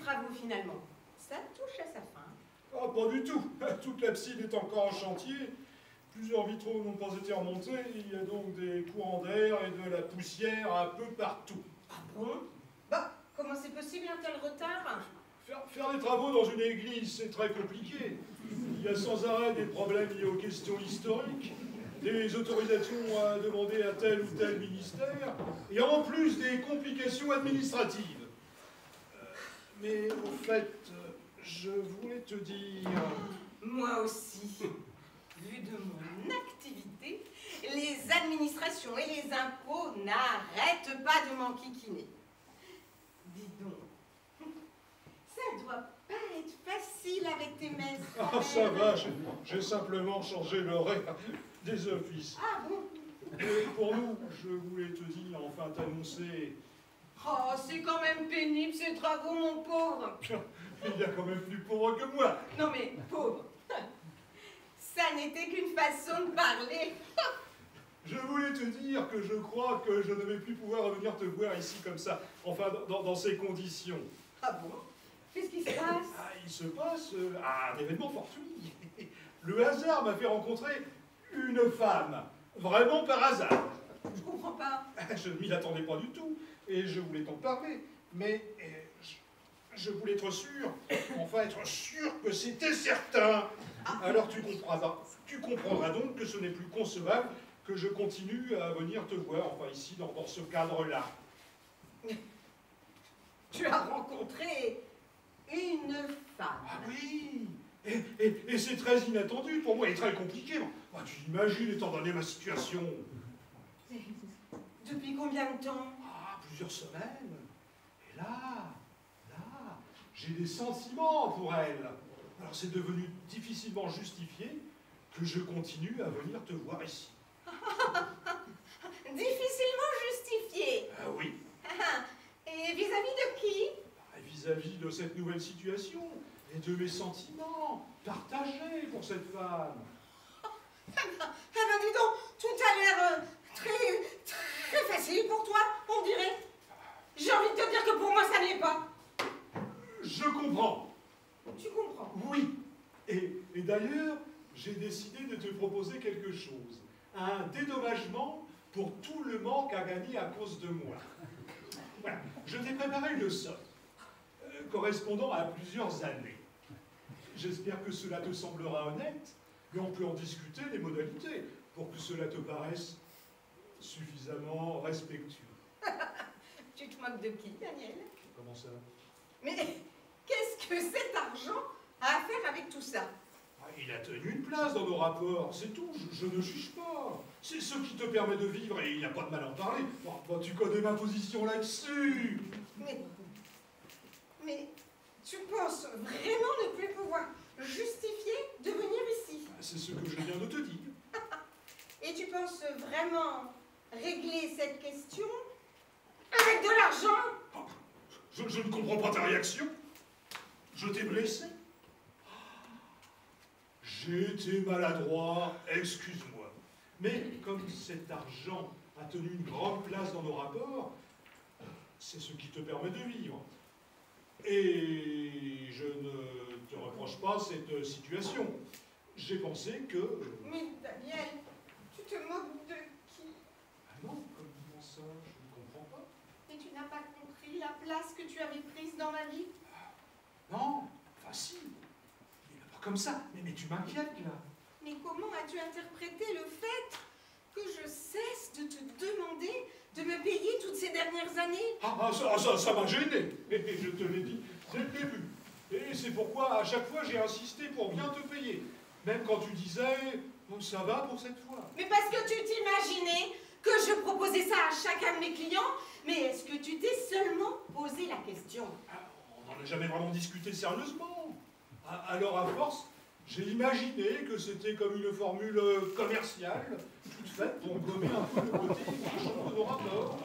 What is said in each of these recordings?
travaux finalement? Ça touche à sa fin. Ah, pas du tout. Toute l'abside est encore en chantier. Plusieurs vitraux n'ont pas été remontés. Il y a donc des courants d'air et de la poussière un peu partout. Ah bon? Bah, comment c'est possible un tel retard? Faire des travaux dans une église, c'est très compliqué. Il y a sans arrêt des problèmes liés aux questions historiques, des autorisations à demander à tel ou tel ministère, et en plus des complications administratives. Mais au fait, je voulais te dire... Moi aussi. Vu de mon activité, les administrations et les impôts n'arrêtent pas de m'enquiquiner. Dis donc, ça doit pas être facile avec tes maîtres. Ah, ça va, j'ai simplement changé l'horaire des offices. Ah bon? Et pour nous, je voulais te dire, enfin t'annoncer... Oh, c'est quand même pénible ces travaux, mon pauvre. Il y a quand même plus pauvre que moi. Non mais, pauvre. Ça n'était qu'une façon de parler. Je voulais te dire que je crois que je ne vais plus pouvoir revenir te voir ici comme ça, enfin dans ces conditions. Ah bon? Qu'est-ce qui se passe? Ah, il se passe un événement fortuit. Le hasard m'a fait rencontrer une femme, vraiment par hasard. Je comprends pas. Je ne m'y attendais pas du tout, et je voulais t'en parler, mais je voulais être sûr, enfin être sûr que c'était certain. Alors tu comprendras donc que ce n'est plus concevable que je continue à venir te voir, enfin ici, dans ce cadre-là. Tu as rencontré une femme. Ah oui, et c'est très inattendu pour moi, et très compliqué. Bah, tu imagines, étant donné ma situation. Depuis combien de temps? Ah, plusieurs semaines. Et là, j'ai des sentiments pour elle. Alors c'est devenu difficilement justifié que je continue à venir te voir ici. Difficilement justifié. Ah oui. Et vis-à-vis de qui? Vis-à-vis de cette nouvelle situation et de mes sentiments partagés pour cette femme. Dis donc, tout a l'air très facile pour toi, on dirait. J'ai envie de te dire que pour moi, ça n'est pas. Je comprends. Tu comprends? Oui. Et d'ailleurs, j'ai décidé de te proposer quelque chose. Un dédommagement pour tout le manque à gagner à cause de moi. Voilà. Je t'ai préparé une somme correspondant à plusieurs années. J'espère que cela te semblera honnête, mais on peut en discuter les modalités pour que cela te paraisse suffisamment respectueux. Tu te moques de qui, Daniel? Comment ça? Mais qu'est-ce que cet argent a à faire avec tout ça? Il a tenu une place dans nos rapports, c'est tout, je ne juge pas. C'est ce qui te permet de vivre et il n'y a pas de mal à en parler. Bon, tu connais ma position là-dessus. Mais tu penses vraiment ne plus pouvoir justifier de venir ici? C'est ce que je viens de te dire. Et tu penses vraiment régler cette question avec de l'argent? Je ne comprends pas ta réaction. Je t'ai blessé. J'ai été maladroit, excuse-moi. Mais comme cet argent a tenu une grande place dans nos rapports, c'est ce qui te permet de vivre. Et je ne te reproche pas cette situation. J'ai pensé que... Mais Daniel, tu te moques de qui? Ah non, comment ça? Je ne comprends pas. Et tu n'as pas compris la place que tu avais prise dans ma vie? Non, enfin si. Mais pas comme ça. Mais tu m'inquiètes là. Mais comment as-tu interprété le fait que je cesse de te demander de me payer toutes ces dernières années? Ça m'a gêné. Et je te l'ai dit dès le début. Et c'est pourquoi à chaque fois j'ai insisté pour bien te payer. Même quand tu disais, oh, ça va pour cette fois. Mais parce que tu t'imaginais que je proposais ça à chacun de mes clients. Mais est-ce que tu t'es seulement posé la question? On n'en a jamais vraiment discuté sérieusement. Alors à force, j'ai imaginé que c'était comme une formule commerciale, toute faite pour gommer un peu le côté marchand de nos rapports.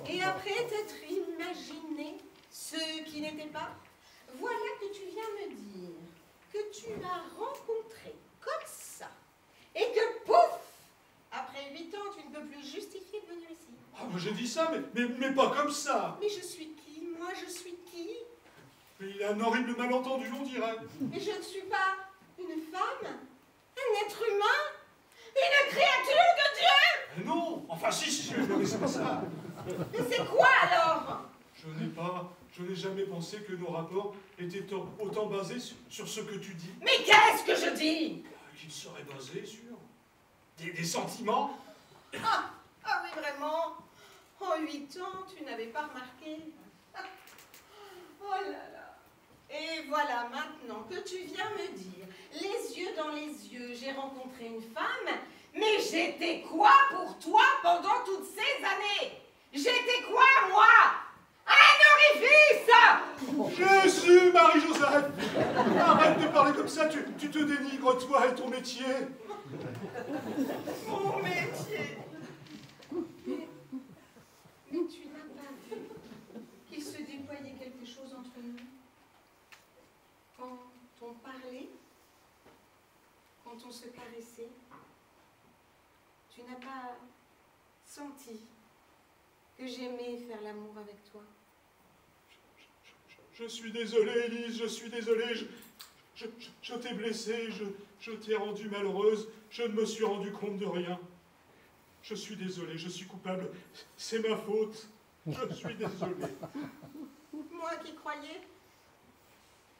Et après t'être imaginé ce qui n'était pas, voilà que tu viens me dire que tu l'as rencontré comme ça, et que pouf, après 8 ans, tu ne peux plus justifier de venir ici. Ah, moi j'ai dit ça, mais pas comme ça. Mais je suis qui? Moi, je suis qui? y a un horrible malentendu, on dirait. Et je ne suis pas une femme, un être humain, une créature de Dieu. Non, enfin si, c'est ça. Mais c'est quoi alors? Je n'ai jamais pensé que nos rapports étaient autant basés sur ce que tu dis. Mais qu'est-ce que je dis? Qu'ils seraient basés sur des sentiments. Ah oui, vraiment? En 8 ans, tu n'avais pas remarqué? Oh là là. Et voilà maintenant que tu viens me dire, les yeux dans les yeux, j'ai rencontré une femme, mais j'étais quoi pour toi pendant toutes ces années? J'étais quoi, moi? Un orifice! Je suis Marie-Joseph. Arrête de parler comme ça, tu te dénigres, toi et ton métier. Mon métier. Mais tu n'as pas vu qu'il se déployait quelque chose entre nous? Quand on parlait, quand on se caressait, tu n'as pas senti que j'aimais faire l'amour avec toi? Je suis désolé, Élise, je suis désolé. Je t'ai blessée, je t'ai rendue malheureuse. Je ne me suis rendu compte de rien. Je suis désolé, je suis coupable. C'est ma faute. Je suis désolé. Moi qui croyais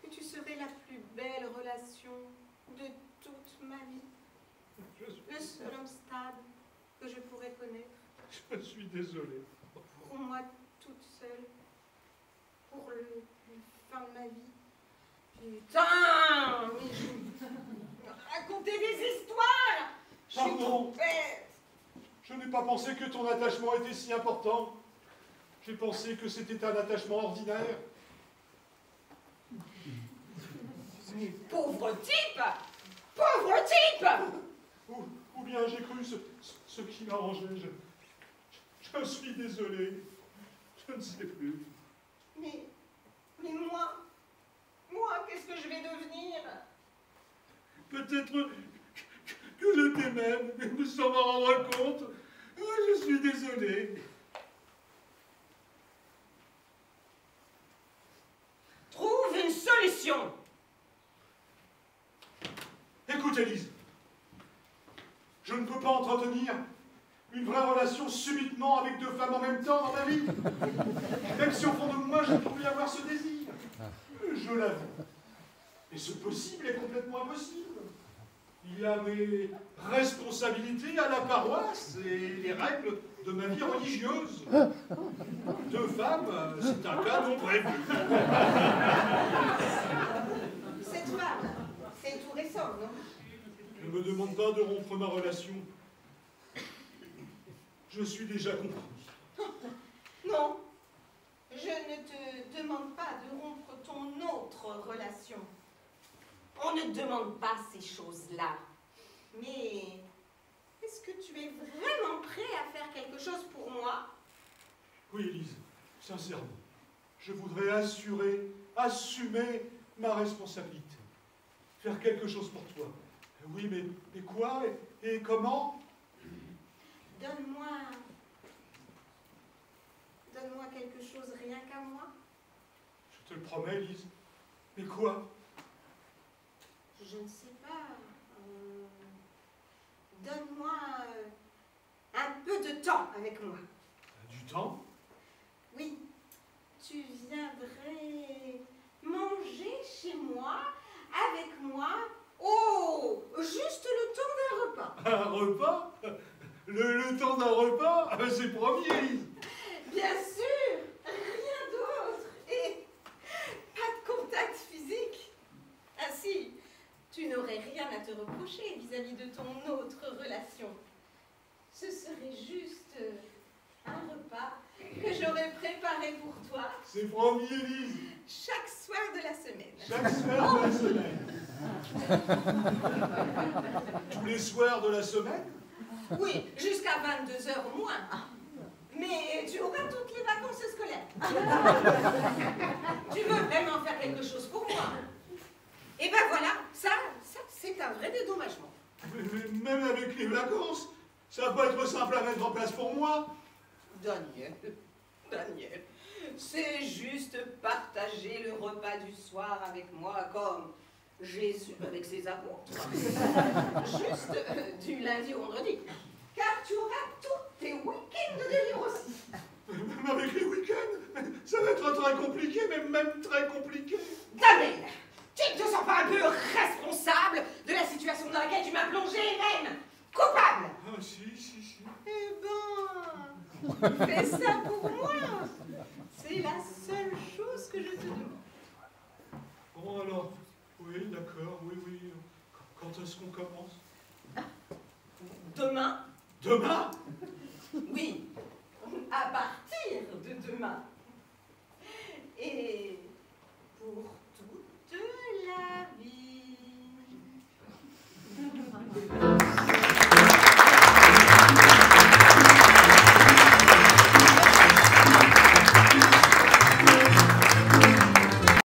que tu serais la plus belle relation de toute ma vie. Le seul homme stable que je pourrais connaître. Je suis désolé. Pour moi toute seule. Pour le fin de ma vie. Putain! Mais je raconter des histoires! Je suis trop bête! Je n'ai pas pensé que ton attachement était si important. J'ai pensé que c'était un attachement ordinaire. Mais pauvre type! Pauvre type! Ou bien j'ai cru ce qui m'arrangeait. Je suis désolé. Je ne sais plus. Mais moi, qu'est-ce que je vais devenir? Peut-être que je t'aimais, mais sans m'en rendre compte. Je suis désolé. Trouve une solution! Écoute, Élise, je ne peux pas entretenir une vraie relation subitement avec 2 femmes en même temps dans ma vie. Même si au fond de moi, je pouvais avoir ce désir. Je l'avoue. Et ce possible est complètement impossible. Il y a mes responsabilités à la paroisse et les règles de ma vie religieuse. 2 femmes, c'est un cas non prévu. Cette femme, c'est tout récent, non? Ne me demande pas de rompre ma relation. Je suis déjà compris. Non, je ne te demande pas de rompre ton autre relation. On ne demande pas ces choses-là. Mais est-ce que tu es vraiment prêt à faire quelque chose pour moi? Oui, Élise, sincèrement. Je voudrais assumer ma responsabilité. Faire quelque chose pour toi. Oui, mais quoi et comment? Donne-moi quelque chose rien qu'à moi. Je te le promets, Élise. Mais quoi? Je ne sais pas. Donne-moi un peu de temps avec moi. Du temps? Oui, tu viendrais manger chez moi, avec moi. Oh, juste le temps d'un repas. Un repas? Le temps d'un repas? C'est promis, Élise. Bien sûr, rien d'autre. Et pas de contact physique. Ainsi, tu n'aurais rien à te reprocher vis-à-vis de ton autre relation. Ce serait juste un repas que j'aurais préparé pour toi. C'est promis, Élise. Chaque soir de la semaine. Chaque soir de la semaine. Tous les soirs de la semaine? Oui, jusqu'à 22 heures au moins. Mais tu auras toutes les vacances scolaires. Tu veux vraiment faire quelque chose pour moi? Et ben voilà, ça c'est un vrai dédommagement. Mais même avec les vacances, ça va pas être simple à mettre en place pour moi. Daniel, C'est juste partager le repas du soir avec moi comme Jésus avec ses apôtres. Juste du lundi au vendredi. Car tu auras tous tes week-ends de délire aussi. Même avec les week-ends, ça va être très compliqué, mais même très compliqué. Damien, tu ne te sens pas un peu responsable de la situation dans laquelle tu m'as plongé, même coupable? Ah si. Eh ben, fais ça pour moi. C'est la seule chose que je te demande. Bon alors, oui, d'accord, oui. Quand est-ce qu'on commence? Demain? Demain? Oui,